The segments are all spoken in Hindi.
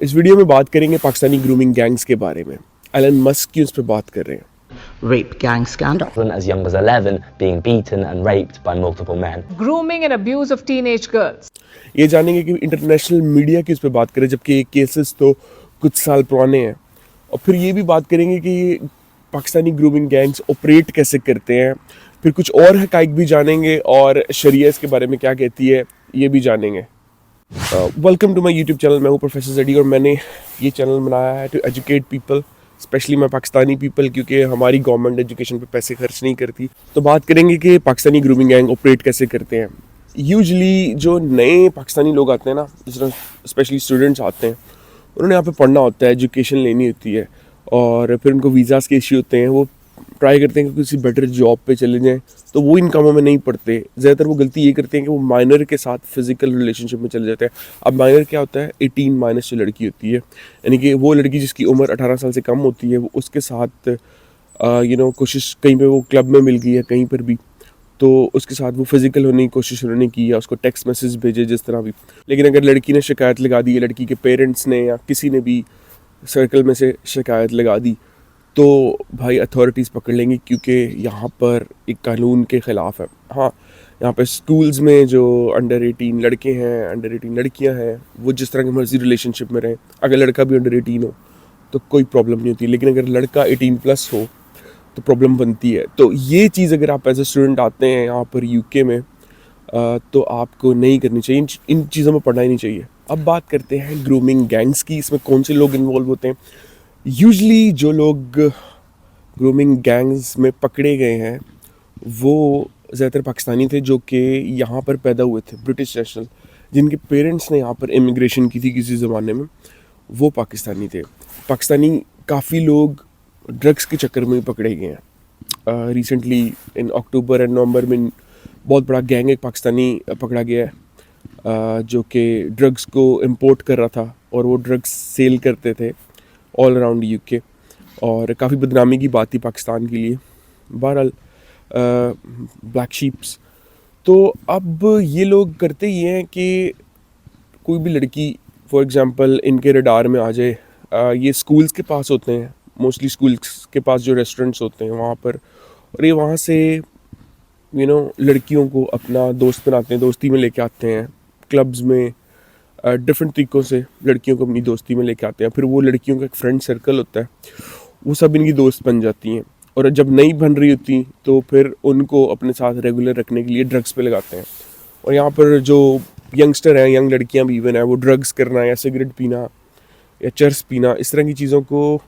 इस वीडियो में बात करेंगे पाकिस्तानी ग्रूमिंग गैंग्स के बारे में। एलन मस्क की उस पर बात कर रहे हैं। Rape gang scandal. As young as 11 being beaten and raped by multiple men. Grooming and abuse of teenage girls. ये जानेंगे कि इंटरनेशनल मीडिया की उस पर बात करें, जबकि ये केसेस तो कुछ साल पुराने हैं। और फिर ये भी बात करेंगे कि पाकिस्तानी ग्रूमिंग गैंग्स ऑपरेट कैसे करते हैं। फिर कुछ और हकाइक भी जानेंगे और शरिया इसके बारे में क्या कहती है ये भी जानेंगे। Welcome to my YouTube channel. मैं हूँ प्रोफेसर जडी और मैंने ये चैनल बनाया है टू एजुकेट पीपल, स्पेशली मैं पाकिस्तानी पीपल, क्योंकि हमारी गवर्नमेंट एजुकेशन पे पैसे खर्च नहीं करती। तो बात करेंगे कि पाकिस्तानी ग्रूमिंग गैंग ऑपरेट कैसे करते हैं। यूजुअली जो नए पाकिस्तानी लोग आते हैं ना, जिस तरह स्पेशली स्टूडेंट्स आते हैं, उन्होंने यहाँ पे पढ़ना होता है, एजुकेशन लेनी होती है और फिर उनको वीज़ास के इश्यू होते हैं। वो ट्राई करते हैं कि किसी बेटर जॉब पे चले जाएं, तो वो इन कामों में नहीं पड़ते। ज़्यादातर वो गलती ये करते हैं कि वो माइनर के साथ फिजिकल रिलेशनशिप में चले जाते हैं। अब माइनर क्या होता है? 18 माइनस जो लड़की होती है, यानी कि वो लड़की जिसकी उम्र 18 साल से कम होती है, वो उसके साथ कोशिश, कहीं पे वो क्लब में मिल गई है कहीं पर भी, तो उसके साथ वो फिजिकल होने की कोशिश उन्होंने की या उसको टेक्स्ट मैसेज भेजे जिस तरह भी। लेकिन अगर लड़की ने शिकायत लगा दी, लड़की के पेरेंट्स ने या किसी ने भी सर्कल में से शिकायत लगा दी, तो भाई अथॉरिटीज़ पकड़ लेंगी, क्योंकि यहाँ पर एक कानून के ख़िलाफ़ है। हाँ, यहाँ पर स्कूल्स में जो अंडर 18 लड़के हैं, अंडर 18 लड़कियाँ हैं, वो जिस तरह की मर्ज़ी रिलेशनशिप में रहें। अगर लड़का भी अंडर 18 हो तो कोई प्रॉब्लम नहीं होती, लेकिन अगर लड़का 18+ हो तो प्रॉब्लम बनती है। तो ये चीज़ अगर आप एज ए स्टूडेंट आते हैं यहाँ पर यूके में, तो आपको नहीं करनी चाहिए, इन चीज़ों में पढ़ना ही नहीं चाहिए। अब बात करते हैं ग्रूमिंग गैंग्स की। इसमें कौन से लोग इन्वॉल्व होते हैं? यूजुअली जो लोग ग्रूमिंग गैंग्स में पकड़े गए हैं वो ज़्यादातर पाकिस्तानी थे, जो कि यहाँ पर पैदा हुए थे, ब्रिटिश नेशनल, जिनके पेरेंट्स ने यहाँ पर इमिग्रेशन की थी किसी ज़माने में, वो पाकिस्तानी थे। पाकिस्तानी काफ़ी लोग ड्रग्स के चक्कर में भी पकड़े गए हैं। Recently in October and November में बहुत बड़ा गैंग एक पाकिस्तानी पकड़ा गया है, जो कि ड्रग्स को इंपोर्ट कर रहा था और वो ड्रग्स सेल करते थे ऑल अराउंड यूके, और काफ़ी बदनामी की बात थी पाकिस्तान के लिए। बहरहाल ब्लैक शीप्स। तो अब ये लोग करते ही हैं कि कोई भी लड़की फॉर एग्जांपल इनके रडार में आ जाए। ये स्कूल्स के पास होते हैं, मोस्टली स्कूल्स के पास जो रेस्टोरेंट्स होते हैं वहाँ पर, और ये वहाँ से लड़कियों को अपना दोस्त बनाते हैं, दोस्ती में लेके आते हैं। क्लब्स में डिफरेंट तरीक़ों से लड़कियों को अपनी दोस्ती में लेके आते हैं। फिर वो लड़कियों का एक फ्रेंड सर्कल होता है, वो सब इनकी दोस्त बन जाती हैं, और जब नहीं बन रही होती तो फिर उनको अपने साथ रेगुलर रखने के लिए ड्रग्स पे लगाते हैं। और यहाँ पर जो यंगस्टर हैं, यंग लड़कियाँ भी इवन है, वो ड्रग्स करना या सिगरेट पीना या चर्स पीना, इस तरह की चीज़ों को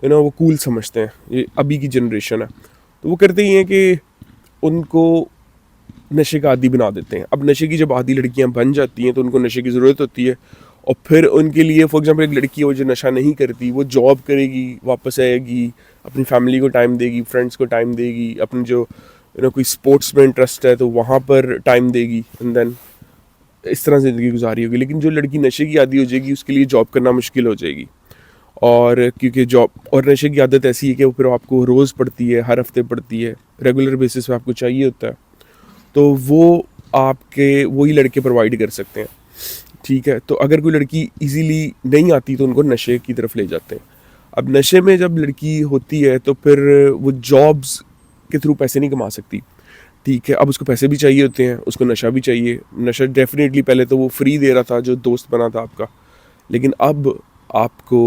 वो कूल समझते हैं। ये अभी की जनरेशन है, तो वो करते ही हैं कि उनको नशे का आदी बना देते हैं। अब नशे की जब आदी लड़कियां बन जाती हैं तो उनको नशे की ज़रूरत होती है, और फिर उनके लिए फॉर एग्जांपल एक लड़की हो जो नशा नहीं करती, वो जॉब करेगी, वापस आएगी, अपनी फैमिली को टाइम देगी, फ्रेंड्स को टाइम देगी, अपनी जो कोई स्पोर्ट्स में इंटरेस्ट है तो वहाँ पर टाइम देगी, एंड देन इस तरह ज़िंदगी गुजारी होगी। लेकिन जो लड़की नशे की आदी हो जाएगी, उसके लिए जॉब करना मुश्किल हो जाएगी, और क्योंकि जॉब और नशे की आदत ऐसी है कि वो फिर आपको रोज़ पड़ती है, हर हफ्ते पड़ती है, रेगुलर बेसिस पे आपको चाहिए होता है, तो वो आपके वही लड़के प्रोवाइड कर सकते हैं। ठीक है, तो अगर कोई लड़की इजीली नहीं आती तो उनको नशे की तरफ ले जाते हैं। अब नशे में जब लड़की होती है तो फिर वो जॉब्स के थ्रू पैसे नहीं कमा सकती। ठीक है, अब उसको पैसे भी चाहिए होते हैं, उसको नशा भी चाहिए। नशा डेफिनेटली पहले तो वो फ्री दे रहा था, जो दोस्त बना था आपका, लेकिन अब आपको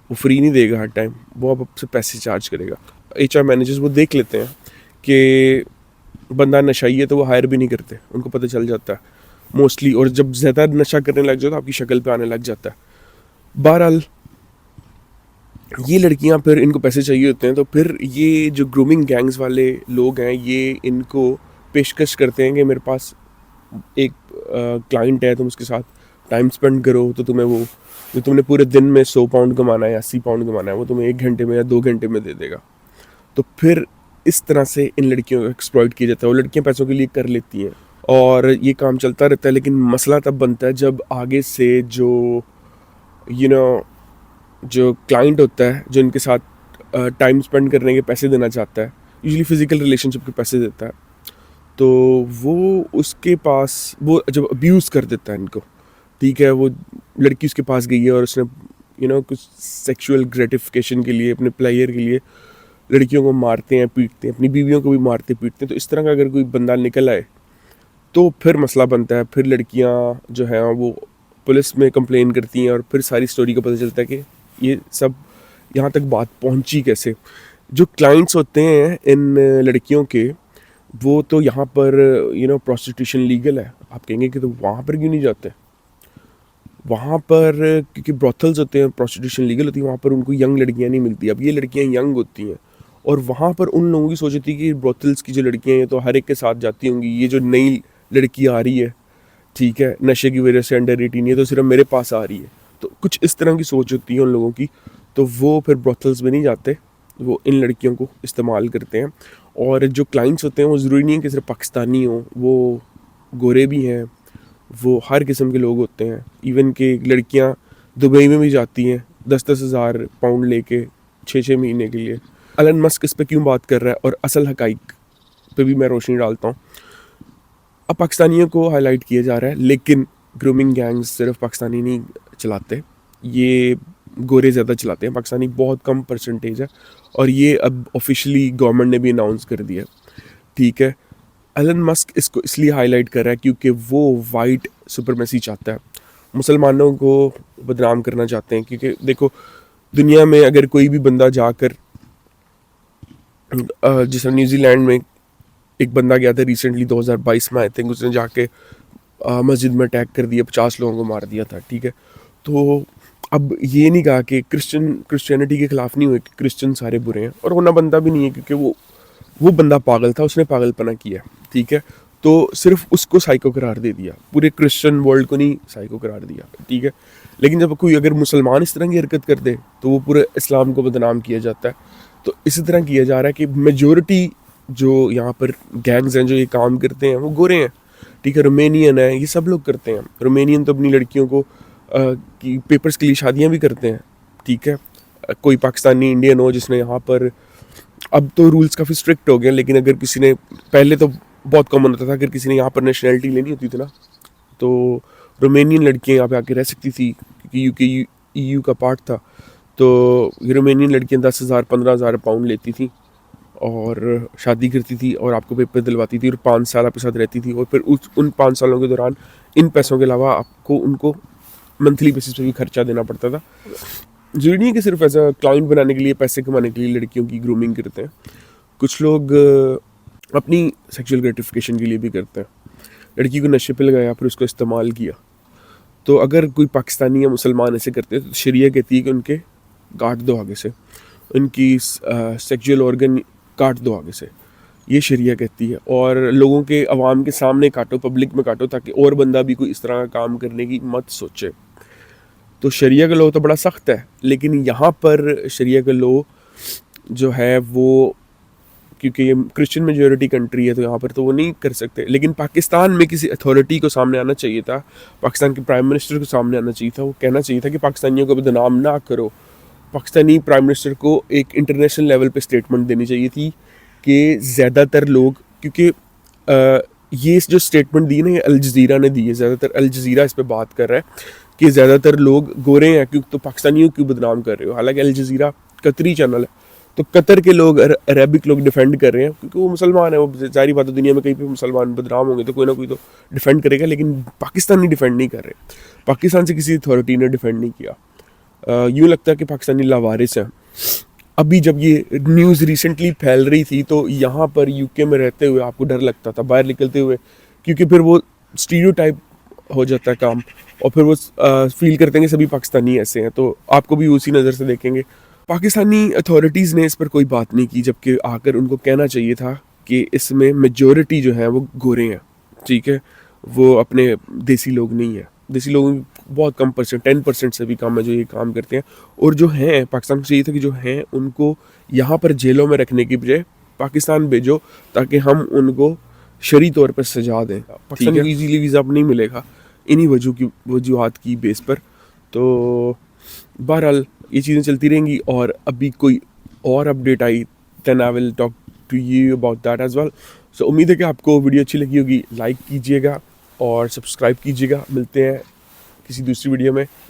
वो फ्री नहीं देगा हर टाइम, वो अब आपसे पैसे चार्ज करेगा। HR मैनेजर्स वो देख लेते हैं कि बंदा नशाई है तो वो हायर भी नहीं करते, उनको पता चल जाता है मोस्टली। और जब ज़्यादा नशा करने लग जाओ तो आपकी शक्ल पे आने लग जाता है। बहरहाल ये लड़कियां, फिर इनको पैसे चाहिए होते हैं, तो फिर ये जो ग्रूमिंग गैंग्स वाले लोग हैं, ये इनको पेशकश करते हैं कि मेरे पास एक क्लाइंट है, तुम उसके साथ टाइम स्पेंड करो तो तुम्हें वो जो तुमने पूरे दिन में 100 पाउंड कमाना है या 80 पाउंड कमाना है, वो तुम्हें 1 घंटे में या 2 घंटे में दे देगा। तो फिर इस तरह से इन लड़कियों को एक्सप्लॉइट किया जाता है। वो लड़कियां पैसों के लिए कर लेती हैं और ये काम चलता रहता है, लेकिन मसला तब बनता है जब आगे से जो जो क्लाइंट होता है, जो इनके साथ टाइम स्पेंड करने के पैसे देना चाहता है, यूजुअली फिजिकल रिलेशनशिप के पैसे देता है, तो वो उसके पास वो जब अब्यूज़ कर देता है इनको, ठीक है, वो लड़की उसके पास गई है और उसने कुछ सेक्सुअल ग्रेटिफिकेशन के लिए, अपने प्लेयर के लिए लड़कियों को मारते हैं, पीटते हैं, अपनी बीवियों को भी मारते पीटते हैं। तो इस तरह का अगर कोई बंदा निकल आए तो फिर मसला बनता है। फिर लड़कियां जो हैं वो पुलिस में कंप्लेन करती हैं और फिर सारी स्टोरी का पता चलता है कि ये सब यहाँ तक बात पहुँची कैसे। जो क्लाइंट्स होते हैं इन लड़कियों के, वो तो यहाँ पर प्रोस्टिट्यूशन लीगल है। आप कहेंगे कि तो वहाँ पर क्यों नहीं जाते? वहाँ पर क्योंकि ब्रॉथल्स होते हैं, प्रोस्टिट्यूशन लीगल होती है, वहाँ पर उनको यंग लड़कियाँ नहीं मिलती। अब ये लड़कियाँ यंग होती हैं और वहाँ पर उन लोगों की सोच होती है कि ब्रॉथल्स की जो लड़कियाँ हैं तो हर एक के साथ जाती होंगी। ये जो नई लड़की आ रही है, ठीक है, नशे की वजह से अंडर 18 है, तो सिर्फ मेरे पास आ रही है। तो कुछ इस तरह की सोच होती है उन लोगों की। तो वो फिर ब्रॉथल्स में नहीं जाते, वो इन लड़कियों को इस्तेमाल करते हैं। और जो क्लाइंट्स होते हैं वो ज़रूरी नहीं है कि सिर्फ पाकिस्तानी हो, वो गोरे भी हैं, वो हर किस्म के लोग होते हैं। इवन के लड़कियां दुबई में भी जाती हैं 10-10 हज़ार पाउंड लेके 6-6 महीने के लिए। एलन मस्क इस पे क्यों बात कर रहा है और असल हकाइक पे भी मैं रोशनी डालता हूँ। अब पाकिस्तानियों को हाईलाइट किया जा रहा है, लेकिन ग्रूमिंग गैंग्स सिर्फ पाकिस्तानी नहीं चलाते, ये गोरे ज़्यादा चलाते हैं। पाकिस्तानी बहुत कम परसेंटेज है और ये अब ऑफिशियली गवर्नमेंट ने भी अनाउंस कर दिया, ठीक है। एलन मस्क इसको इसलिए हाईलाइट कर रहा है क्योंकि वो वाइट सुपरमेसी चाहता है, मुसलमानों को बदनाम करना चाहते हैं। क्योंकि देखो, दुनिया में अगर कोई भी बंदा जाकर, जैसे न्यूजीलैंड में एक बंदा गया था रिसेंटली 2022 में, आई थिंक, उसने जाके मस्जिद में अटैक कर दिया, 50 लोगों को मार दिया था, ठीक है। तो अब ये नहीं कहा कि क्रिश्चियनिटी के खिलाफ नहीं हुए कि क्रिश्चियन सारे बुरे हैं, और होना बनता भी नहीं है क्योंकि वो बंदा पागल था, उसने पागलपना किया, ठीक है। तो सिर्फ उसको साइको करार दे दिया, पूरे क्रिश्चियन वर्ल्ड को नहीं साइको करार दिया, ठीक है। लेकिन जब कोई अगर मुसलमान इस तरह की हरकत कर दे तो वो पूरे इस्लाम को बदनाम किया जाता है। तो इसी तरह किया जा रहा है कि मेजॉरिटी जो यहाँ पर गैंग्स हैं जो ये काम करते हैं वो गोरे हैं, ठीक है, रोमेनियन है, ये सब लोग करते हैं। रोमेनियन तो अपनी लड़कियों को की पेपर्स के लिए शादियाँ भी करते हैं, ठीक है। कोई पाकिस्तानी इंडियन हो जिसने यहाँ पर, अब तो रूल्स काफ़ी स्ट्रिक्ट हो गए, लेकिन अगर किसी ने, पहले तो बहुत कॉमन होता था, अगर किसी ने यहाँ पर नेशनैलिटी लेनी होती थी ना, तो रोमेनियन लड़कियाँ यहाँ पे आके रह सकती थी क्योंकि यूके EU का पार्ट था। तो ये रोमेनियन लड़कियाँ 10,000 15,000 पाउंड लेती थी और शादी करती थी और आपको पेपर दिलवाती थी और 5 साल आपके साथ रहती थी। और फिर उन 5 सालों के दौरान इन पैसों के अलावा आपको उनको मंथली बेसिस पे भी खर्चा देना पड़ता था। जरूरी नहीं है कि सिर्फ एज अ क्लाइंट बनाने के लिए, पैसे कमाने के लिए लड़कियों की ग्रूमिंग करते हैं। कुछ लोग अपनी सेक्सुअल ग्रेटिफिकेशन के लिए भी करते हैं। लड़की को नशे पे लगाया, फिर उसको इस्तेमाल किया। तो अगर कोई पाकिस्तानी या मुसलमान ऐसे करते हैं तो शरिया कहती है कि उनके काट दो आगे से, उनकी सेक्सुअल ऑर्गन काट दो आगे से, ये शरिया कहती है। और लोगों के, अवाम के सामने काटो, पब्लिक में काटो, ताकि और बंदा भी कोई इस तरह का काम करने की मत सोचे। तो शरिया का लॉ तो बड़ा सख्त है, लेकिन यहाँ पर शरिया का लॉ जो है वो, क्योंकि ये क्रिश्चियन मेजॉरिटी कंट्री है तो यहाँ पर तो वो नहीं कर सकते। लेकिन पाकिस्तान में किसी अथॉरिटी को सामने आना चाहिए था, पाकिस्तान के प्राइम मिनिस्टर को सामने आना चाहिए था, वो कहना चाहिए था कि पाकिस्तानियों को बदनाम ना करो। पाकिस्तानी प्राइम मिनिस्टर को एक इंटरनेशनल लेवल पे स्टेटमेंट देनी चाहिए थी कि ज़्यादातर लोग, क्योंकि ये जो स्टेटमेंट दी ना, ये अल जज़ीरा ने दी है, ज़्यादातर अल जज़ीरा इस पर बात कर रहा है कि ज़्यादातर लोग गोरे हैं, क्योंकि तो पाकिस्तानियों क्यों बदनाम कर रहे हो। हालांकि अल जज़ीरा कतरी चैनल है, तो कतर के लोग, अरबिक लोग डिफेंड कर रहे हैं क्योंकि वो मुसलमान है। वो जाहिर बात है, दुनिया में कहीं पे मुसलमान बदनाम होंगे तो कोई ना कोई तो डिफेंड करेगा, लेकिन पाकिस्तानी डिफेंड नहीं कर रहे। पाकिस्तान से किसी अथॉरिटी ने डिफेंड नहीं किया। यूँ लगता है कि पाकिस्तानी लावारिस हैं। अभी जब ये न्यूज़ रिसेंटली फैल रही थी तो यहाँ पर यूके में रहते हुए आपको डर लगता था बाहर निकलते हुए, क्योंकि फिर वो स्टीरियोटाइप हो जाता है काम, और फिर वो फील करते हैं कि सभी पाकिस्तानी ऐसे हैं, तो आपको भी उसी नज़र से देखेंगे। पाकिस्तानी अथॉरिटीज़ ने इस पर कोई बात नहीं की, जबकि आकर उनको कहना चाहिए था कि इसमें मेजॉरिटी जो है वो गोरे हैं, ठीक है, वो अपने देसी लोग नहीं हैं। देसी लोगों की बहुत कम परसेंट, 10% से भी कम है जो ये काम करते हैं। और जो हैं, पाकिस्तान को चाहिए था कि जो हैं उनको यहाँ पर जेलों में रखने की बजाय पाकिस्तान भेजो, ताकि हम उनको शरई तौर पर सजा दें। पाकिस्तान को ईजीली वीज़ा नहीं मिलेगा इन्हीं वजूहात की बेस पर। तो बहरहाल ये चीज़ें चलती रहेंगी, और अभी कोई और अपडेट आई then I will talk to you about that as well. So उम्मीद है कि आपको वीडियो अच्छी लगी होगी। लाइक कीजिएगा और सब्सक्राइब कीजिएगा। मिलते हैं किसी दूसरी वीडियो में।